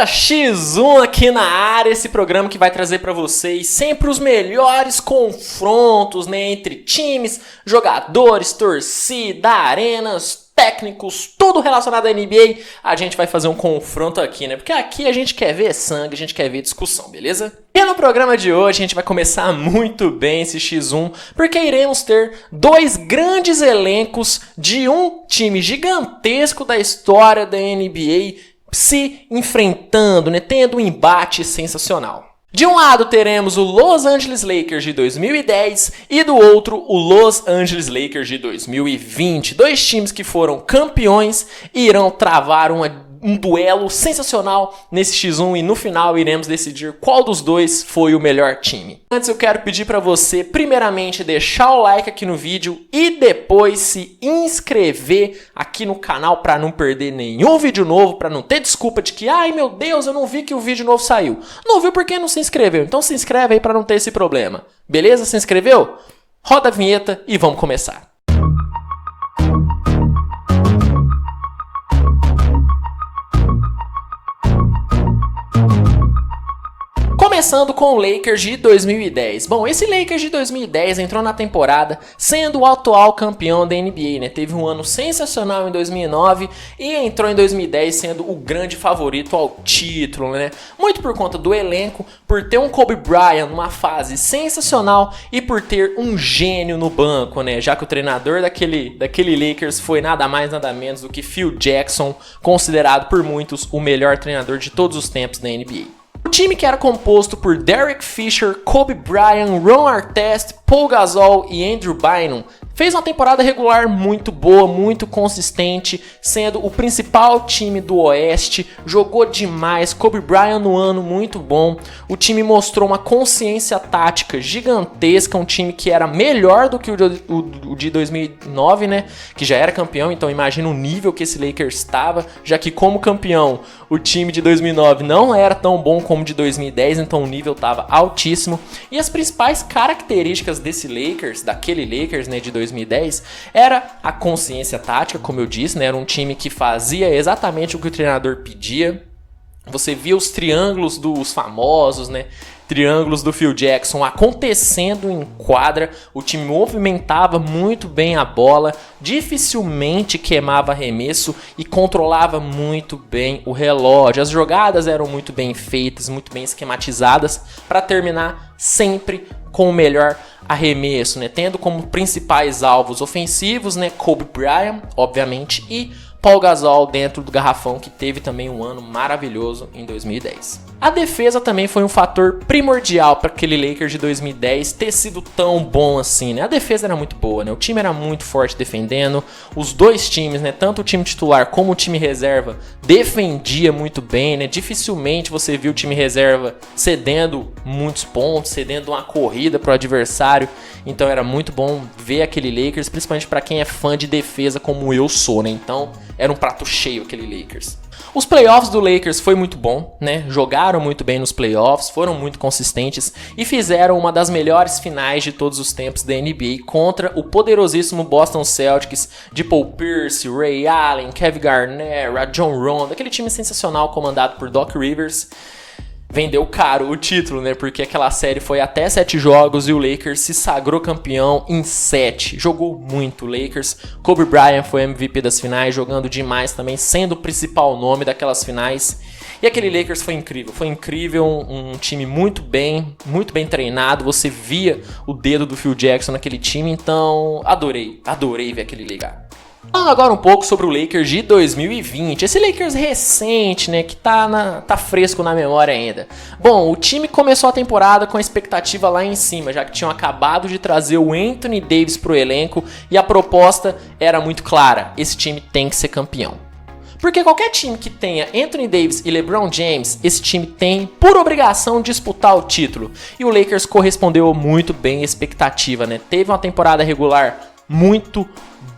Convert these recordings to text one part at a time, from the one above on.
X1 aqui na área, esse programa que vai trazer para vocês sempre os melhores confrontos, né, entre times, jogadores, torcida, arenas, técnicos, tudo relacionado à NBA. A gente vai fazer um confronto aqui, né, porque aqui a gente quer ver sangue, a gente quer ver discussão, beleza? E no programa de hoje a gente vai começar muito bem esse X1, porque iremos ter dois grandes elencos de um time gigantesco da história da NBA se enfrentando, né, tendo um embate sensacional. De um lado teremos o Los Angeles Lakers de 2010 e do outro o Los Angeles Lakers de 2020. Dois times que foram campeões e irão travar um duelo sensacional nesse X1 e no final iremos decidir qual dos dois foi o melhor time. Antes eu quero pedir para você primeiramente deixar o like aqui no vídeo e depois se inscrever aqui no canal para não perder nenhum vídeo novo, para não ter desculpa de que ai meu Deus, eu não vi que o vídeo novo saiu. Não viu porque não se inscreveu, então se inscreve aí para não ter esse problema. Beleza? Se inscreveu? Roda a vinheta e vamos começar. Começando com o Lakers de 2010. Bom, esse Lakers de 2010 entrou na temporada sendo o atual campeão da NBA, né? Teve um ano sensacional em 2009 e entrou em 2010 sendo o grande favorito ao título, né? Muito por conta do elenco, por ter um Kobe Bryant numa fase sensacional e por ter um gênio no banco, né? Já que o treinador daquele Lakers foi nada mais nada menos do que Phil Jackson, considerado por muitos o melhor treinador de todos os tempos da NBA. O time que era composto por Derek Fisher, Kobe Bryant, Ron Artest, Paul Gasol e Andrew Bynum fez uma temporada regular muito boa, muito consistente, sendo o principal time do Oeste, jogou demais, Kobe Bryant no ano muito bom, o time mostrou uma consciência tática gigantesca, um time que era melhor do que o de 2009, né, que já era campeão, então imagina o nível que esse Lakers estava, já que como campeão, o time de 2009 não era tão bom como o de 2010, então o nível estava altíssimo, e as principais características desse Lakers, daquele Lakers, né, de 2010, era a consciência tática, como eu disse, né? Era um time que fazia exatamente o que o treinador pedia. Você via os triângulos dos famosos, né? Triângulos do Phil Jackson acontecendo em quadra, o time movimentava muito bem a bola, dificilmente queimava arremesso e controlava muito bem o relógio. As jogadas eram muito bem feitas, muito bem esquematizadas para terminar sempre com o melhor arremesso, né? Tendo como principais alvos ofensivos, né, Kobe Bryant, obviamente, e Paul Gasol dentro do garrafão, que teve também um ano maravilhoso em 2010. A defesa também foi um fator primordial para aquele Lakers de 2010 ter sido tão bom assim, né? A defesa era muito boa, né? O time era muito forte defendendo, os dois times, né, tanto o time titular como o time reserva, defendia muito bem, né? Dificilmente você viu o time reserva cedendo muitos pontos, cedendo uma corrida para o adversário, então era muito bom ver aquele Lakers, principalmente para quem é fã de defesa como eu sou, né? Então era um prato cheio aquele Lakers. Os playoffs do Lakers foi muito bom, né? Jogaram muito bem nos playoffs, foram muito consistentes e fizeram uma das melhores finais de todos os tempos da NBA contra o poderosíssimo Boston Celtics de Paul Pierce, Ray Allen, Kevin Garnett, Rajon Rondo, aquele time sensacional comandado por Doc Rivers. Vendeu caro o título, né? Porque aquela série foi até 7 jogos e o Lakers se sagrou campeão em 7. Jogou muito o Lakers. Kobe Bryant foi MVP das finais, jogando demais também, sendo o principal nome daquelas finais. E aquele Lakers foi incrível, um time muito bem treinado. Você via o dedo do Phil Jackson naquele time, então adorei ver aquele ligar. Falando agora um pouco sobre o Lakers de 2020, esse Lakers recente, né, que tá fresco na memória ainda. Bom, o time começou a temporada com a expectativa lá em cima, já que tinham acabado de trazer o Anthony Davis pro elenco e a proposta era muito clara, esse time tem que ser campeão. Porque qualquer time que tenha Anthony Davis e LeBron James, esse time tem por obrigação disputar o título. E o Lakers correspondeu muito bem à expectativa, né? Teve uma temporada regular muito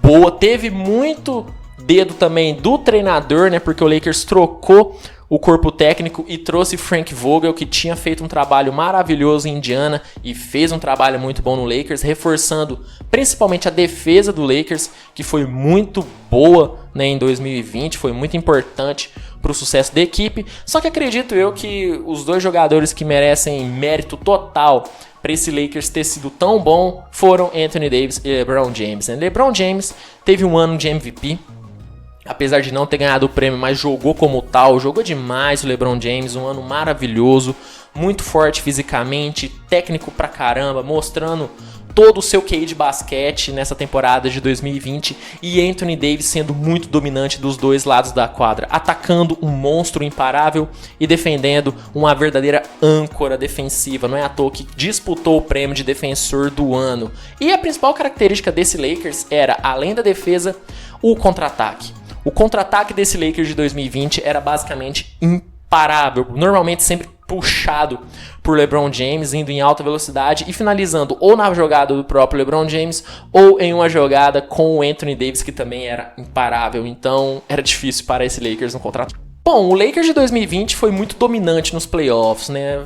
boa, teve muito dedo também do treinador, né? Porque o Lakers trocou o corpo técnico e trouxe Frank Vogel, que tinha feito um trabalho maravilhoso em Indiana e fez um trabalho muito bom no Lakers, reforçando principalmente a defesa do Lakers, que foi muito boa, né, em 2020, foi muito importante para o sucesso da equipe, só que acredito eu que os dois jogadores que merecem mérito total para esse Lakers ter sido tão bom foram Anthony Davis e LeBron James. LeBron James teve um ano de MVP, apesar de não ter ganhado o prêmio, mas jogou como tal, jogou demais o LeBron James, um ano maravilhoso, muito forte fisicamente, técnico pra caramba, mostrando todo o seu QI de basquete nessa temporada de 2020, e Anthony Davis sendo muito dominante dos dois lados da quadra, atacando um monstro imparável e defendendo uma verdadeira âncora defensiva. Não é à toa que disputou o prêmio de defensor do ano. E a principal característica desse Lakers era, além da defesa, o contra-ataque. O contra-ataque desse Lakers de 2020 era basicamente imparável, normalmente sempre puxado por LeBron James, indo em alta velocidade e finalizando ou na jogada do próprio LeBron James ou em uma jogada com o Anthony Davis, que também era imparável. Então era difícil para esse Lakers no contrato. Bom, o Lakers de 2020 foi muito dominante nos playoffs, né?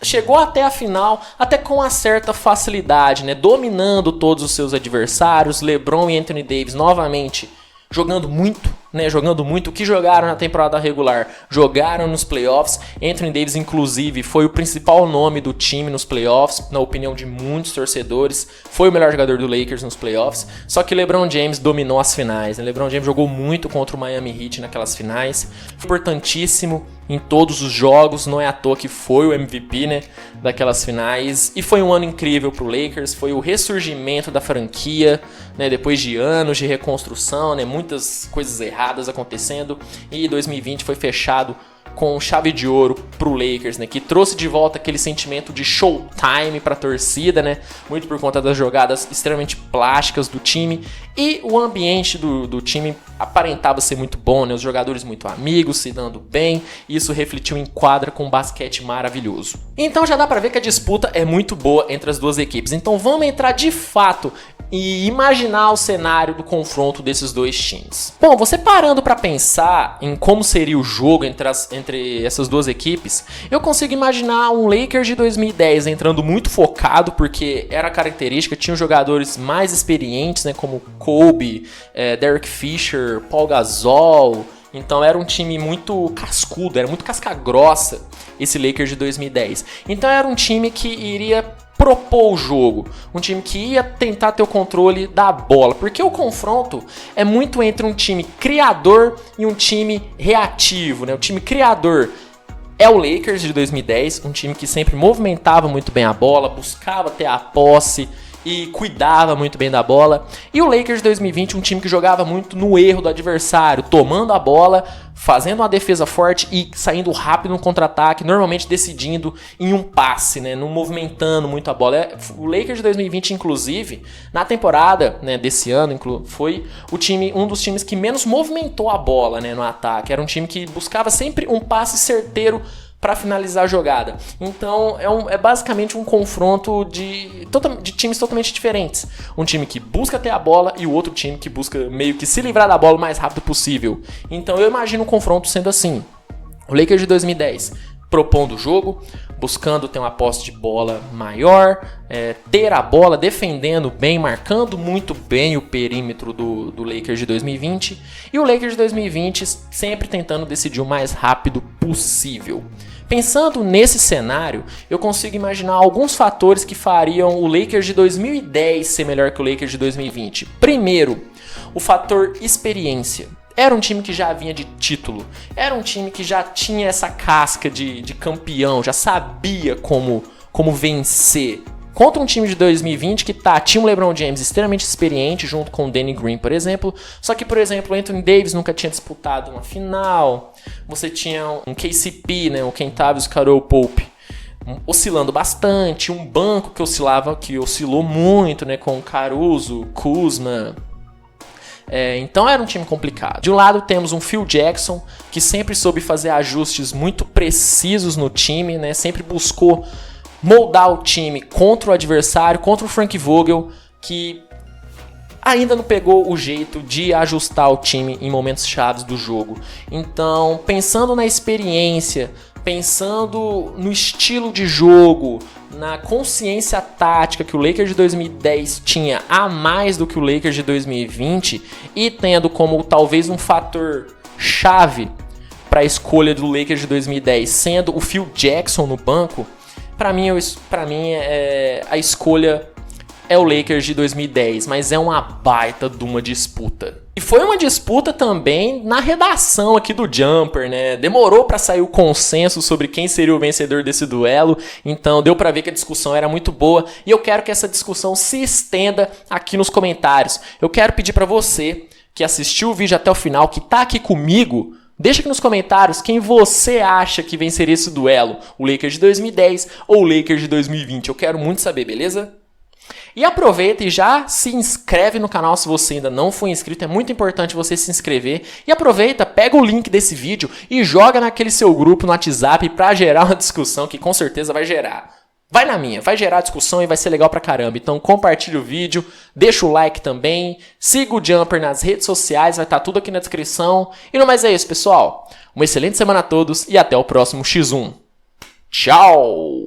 Chegou até a final, até com uma certa facilidade, né? Dominando todos os seus adversários. LeBron e Anthony Davis novamente jogando muito, né? Jogando muito. O que jogaram na temporada regular, jogaram nos playoffs. Anthony Davis, inclusive, foi o principal nome do time nos playoffs, na opinião de muitos torcedores. Foi o melhor jogador do Lakers nos playoffs. Só que LeBron James dominou as finais, né? LeBron James jogou muito contra o Miami Heat naquelas finais. Foi importantíssimo em todos os jogos, não é à toa que foi o MVP, né, daquelas finais. E foi um ano incrível pro Lakers, foi o ressurgimento da franquia, né, depois de anos de reconstrução, né, muitas coisas erradas acontecendo, e 2020 foi fechado com chave de ouro pro Lakers, né, que trouxe de volta aquele sentimento de showtime pra torcida, né, muito por conta das jogadas extremamente plásticas do time, e o ambiente do time aparentava ser muito bom, né, os jogadores muito amigos, se dando bem, e isso refletiu em quadra com um basquete maravilhoso. Então já dá pra ver que a disputa é muito boa entre as duas equipes, então vamos entrar de fato e imaginar o cenário do confronto desses dois times. Bom, você parando para pensar em como seria o jogo entre essas duas equipes, eu consigo imaginar um Lakers de 2010 entrando muito focado, porque era característica, tinha jogadores mais experientes, né, como Kobe, Derek Fisher, Paul Gasol. Então era um time muito cascudo, era muito casca-grossa esse Lakers de 2010. Então era um time que iria propor o jogo, um time que ia tentar ter o controle da bola, porque o confronto é muito entre um time criador e um time reativo, né? O time criador é o Lakers de 2010, um time que sempre movimentava muito bem a bola, buscava ter a posse e cuidava muito bem da bola. E o Lakers de 2020, um time que jogava muito no erro do adversário, tomando a bola, fazendo uma defesa forte e saindo rápido no contra-ataque, normalmente decidindo em um passe, né, não movimentando muito a bola. O Lakers de 2020, inclusive, na temporada, né, desse ano, foi um dos times que menos movimentou a bola, né, no ataque. Era um time que buscava sempre um passe certeiro para finalizar a jogada. Então é basicamente um confronto de times totalmente diferentes. Um time que busca ter a bola e o outro time que busca meio que se livrar da bola o mais rápido possível. Então eu imagino um confronto sendo assim. O Lakers de 2010 propondo o jogo, buscando ter uma posse de bola maior, ter a bola, defendendo bem, marcando muito bem o perímetro do Lakers de 2020. E o Lakers de 2020 sempre tentando decidir o mais rápido possível. Pensando nesse cenário, eu consigo imaginar alguns fatores que fariam o Lakers de 2010 ser melhor que o Lakers de 2020. Primeiro, o fator experiência. Era um time que já vinha de título, era um time que já tinha essa casca de campeão, já sabia como vencer. Contra um time de 2020 que tinha um LeBron James extremamente experiente, junto com o Danny Green, por exemplo. Só que, por exemplo, o Anthony Davis nunca tinha disputado uma final. Você tinha um KCP, né, o Kentavious Caldwell-Pope, oscilando bastante. Um banco que oscilou muito, né, com Caruso, Kuzma. Então era um time complicado. De um lado temos um Phil Jackson, que sempre soube fazer ajustes muito precisos no time, né, sempre buscou moldar o time contra o adversário, contra o Frank Vogel, que ainda não pegou o jeito de ajustar o time em momentos chaves do jogo. Então, pensando na experiência, pensando no estilo de jogo, na consciência tática que o Lakers de 2010 tinha a mais do que o Lakers de 2020, e tendo como talvez um fator chave para a escolha do Lakers de 2010, sendo o Phil Jackson no banco, para mim a escolha é o Lakers de 2010, mas é uma baita de uma disputa. E foi uma disputa também na redação aqui do Jumper, né? Demorou para sair o consenso sobre quem seria o vencedor desse duelo, então deu para ver que a discussão era muito boa e eu quero que essa discussão se estenda aqui nos comentários. Eu quero pedir para você que assistiu o vídeo até o final, que tá aqui comigo, deixa aqui nos comentários quem você acha que venceria esse duelo, o Lakers de 2010 ou o Lakers de 2020. Eu quero muito saber, beleza? E aproveita e já se inscreve no canal se você ainda não for inscrito, é muito importante você se inscrever. E aproveita, pega o link desse vídeo e joga naquele seu grupo no WhatsApp pra gerar uma discussão que com certeza vai gerar. Vai na minha, vai gerar discussão e vai ser legal pra caramba. Então compartilha o vídeo, deixa o like também, siga o Jumper nas redes sociais, vai estar tudo aqui na descrição. E no mais é isso, pessoal. Uma excelente semana a todos e até o próximo X1. Tchau!